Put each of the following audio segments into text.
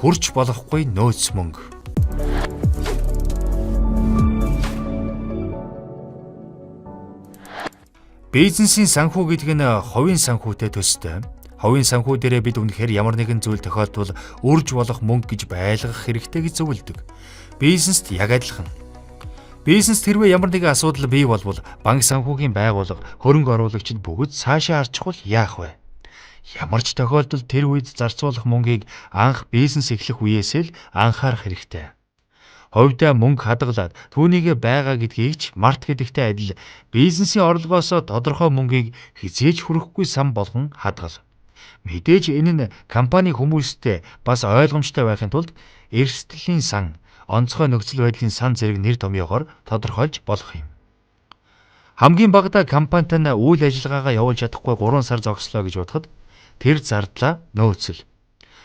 хүрч болохгүй нөөц мөнгө. Бизнесийн санхүү гэдэг нь хувийн санхүүтэй төстэй. Хувийн санхүү дээрээ бид үнэхээр ямар нэгэн зүйл тохиолдвол үрж болох мөнгө гэж байлгах хэрэгтэй гэж зөвлөдөг. Бизнест яг адилхан. Бизнест хэрвээ ямар нэгэн асуудал бий болвол банк санхүүгийн байгууллага, хөрөнгө оруулагчид бүгд цаашаа арчихвал яах вэ? Ямар ч тохиолдолд тэр үед зарцуулах мөнгийг анх бизнес эхлэх үеэсээ л анхаарах хэрэгтэй. Хувьдаа мөнгө хадгалаад түүнийгээ байгаа гэдгийг ч март гэдэгтэй адил бизнесийн орлогоос тодорхой мөнгийг хизээж хүрэхгүй сан болгон хадгал. Мэдээж энэ нь компани хүмүүстээ бас ойлгомжтой байхын тулд эрсдлийн сан, онцгой нөхцөл байдлын сан зэрэг нэр томьёогоор тодорхойлж болох юм. Хамгийн багадаа компанитай нь үйл ажиллагаагаа явуулж чадахгүй 3 сар зогслоо гэж бодоход тэр зардлаа нөөцөл.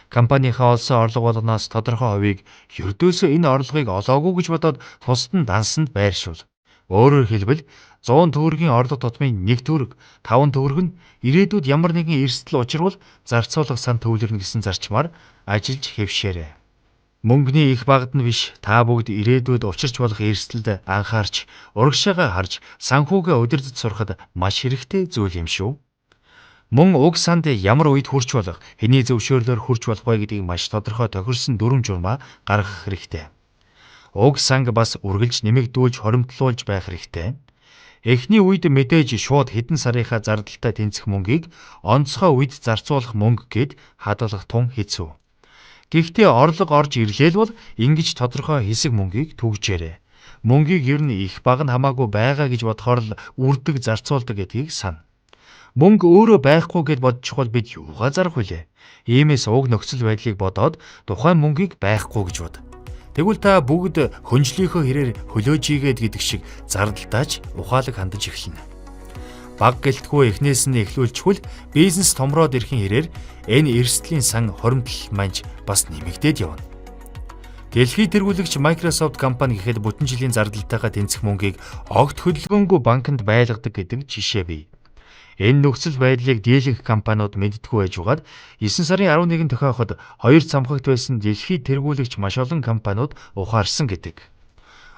Компанийнхаа олсон орлого болгоноос тодорхой хувийг ердөөсөө энэ орлогыг олоогүй гэж бодоод тусад нь дансанд байршуул. Өөрөөр хэлбэл 100 төгрөгийн орлого тутмын 1 төгрөг, 5 төгрөг нь ирээдүйд ямар нэгэн эрсдэл учрвал зарцуулах сан төвлөрнө гэсэн зарчмаар ажиллаж хэвшээрэй. Мөнгөний их багад нь биш, та бүгд ирээдүйд учирч болох эрсдэлд анхаарч, урагшаагаа харж, санхүүгээ удирдах сурахад маш хэрэгтэй зүйл юм шүү. Мөн уг санд ямар үед хүрч болох, хэний зөвшөөрлөөр хүрч болох вэ гэдгийг маш тодорхой тохирсон дүрм журмаа гаргах хэрэгтэй. Уг санг бас үргэлж нэмэгдүүлж хоримтлуулж байх хэрэгтэй. Эхний үед мэдээж шууд хэдэн сарынхаа зардалтай тэнцэх мөнгийг онцгой үед зарцуулах мөнгө гэд хадгалах тун хэцүү. Гэхдээ орлого орж ирлээ л бол ингэж тодорхой хэсэг мөнгийг түгжээрэй. Мөнгийг ер нь их бага нь хамаагүй байгаа гэж бодохоор л үрдэг зарцуулдаг гэдгийг сана. Мөнгө өөрөө байхгүй гэд бодчихвол бид юугаа зарах вүлээ? Иймээс уг нөхцөл байдлыг бодоод тухайн мөнгийг байхгүй гэж бод. Тэгвэл та бүгд хөнжлийнхөө хэрээр хөлөөж ийгээд гэдэг шиг зардалтаач ухаалаг хандаж эхэлнэ. Баг гэлтгүй эхнээс нь эхлүүлчихвэл бизнес томроод ирэхин хэрээр энэ эрсдлийн сан хоримтлал манж бас нэмэгдээд явна. Дэлхийд тэргүүлэгч Microsoft компани гэхэд бүтэн жилийн зардалтайгаа тэнцэх мөнгийг огт хөдөлгөөнгүй банкнд байлгадаг гэдэг жишээ бий. Энэ нөхцөл байдлыг дийлэнх компаниуд мэддэггүй байж байгаад 9 сарын 11 тохиоход 2 цамхагт байсан дэлхийд тэргүүлэгч маш олон компаниуд ухаарсан гэдэг.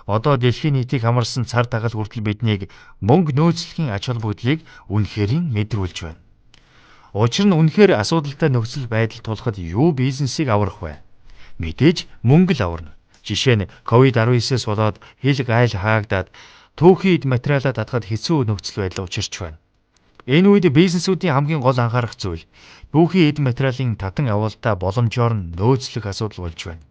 Одоо дэлхийн нийтийг хамарсан цар тагал хүртэл биднийг мөнгө нөөцлөхийн ач холбогдлыг үнэхээр мэдрүүлж байна. Учир нь үнэхээр асуудалтай нөхцөл байдал тулахад юу бизнесийг аврах вэ? Мэдээж мөнгө л аварна. Жишээ нь COVID-19-с болоод хил гайл хаагдаад түүхийд материалаа татахад хэцүү нөхцөл байдал учирч байна. Энэ үед бизнесүүдийн хамгийн гол анхаарах зүйл түүхийн эд материалын татан авалтаа боломжоор нь нөөцлөх асуудал болж байна.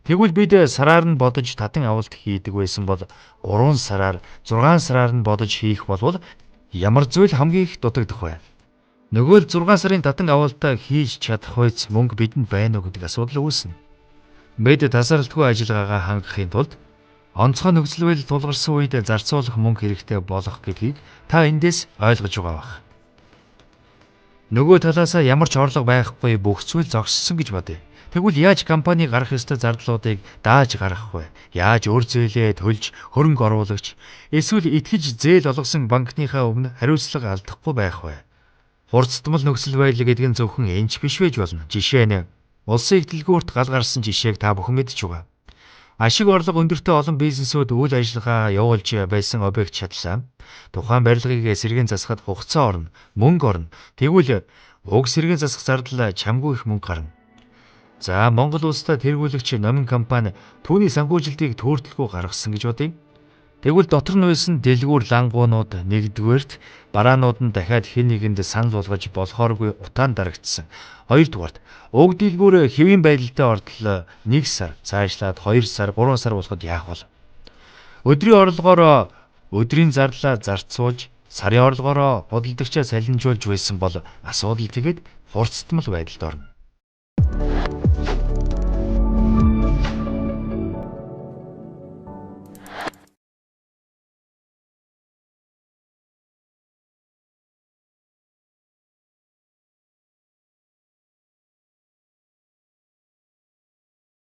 Тэгвэл бид сараар нь бодож татан авалт хийдэг байсан бол 3 сараар 6 сараар нь бодож хийх болвол ямар зүйл хамгийн их дутагдах вэ? Нөгөө л 6 сарын татан авалтаа хийж чадах үйс мөнгө бидэнд байна уу гэдэг асуудал үүснэ. Бид тасралтгүй ажиллагаагаа хангахын тулд онцгой нөхцөл байдал тулгарсан үед зарцуулах мөнгө хэрэгтэй болох гэдгийг та эндээс ойлгож байгаа бах. Нөгөө талаас ямар ч орлого байхгүй бүх зүйл зогссон гэж бодъё. Тэгвэл яаж компани гарах ёстой зардлуудыг дааж гаргах вэ? Яаж өр зээлээ төлж хөрөнгө оруулагч эсвэл итгэж зээл олгосон банкныхаа өмнө хариуцлага алдахгүй байх вэ? Хурцтмал нөхцөл байдал гэдэг нь зөвхөн энэч биш байж болно. Жишээ нь улсын ихтлгүүрт гал гарсан жишээг та бүхэн мэдж байгаа. Ашиг орлого өндөртэй олон бизнесүүд үйл ажиллагаа явуулж байсан объект шатлаа. Тухайн барилгыг сэргээн засахад хугацаа орно, мөнгө орно. Тэгвэл уг сэргээн засах зардал чамгүй их мөнгө гарна. За Монгол улстай тэргүүлэгч номин компани түүний санхүүжилтийг төөртөлгүй гаргасан гэж бодъё. Тэгвэл дотор нь байсан дэлгүүр лангуунууд нэгдүгээрт бараанууд нь дахиад хэн нэгэнд санал болгож болохооргүй утаан дарагдсан. Хоёрдугаарт уг дэлгүүр хэвийн байдалтай ортол 1 сар, цаашлаад 2 сар, 3 сар болоход яах вэ? Өдрийн орлогоор өдрийн зарлаа зарцуулж, сарын орлогоор худалдагчаа салинжуулж байсан бол асуудал тэгээд хурцтмал байдалд орно.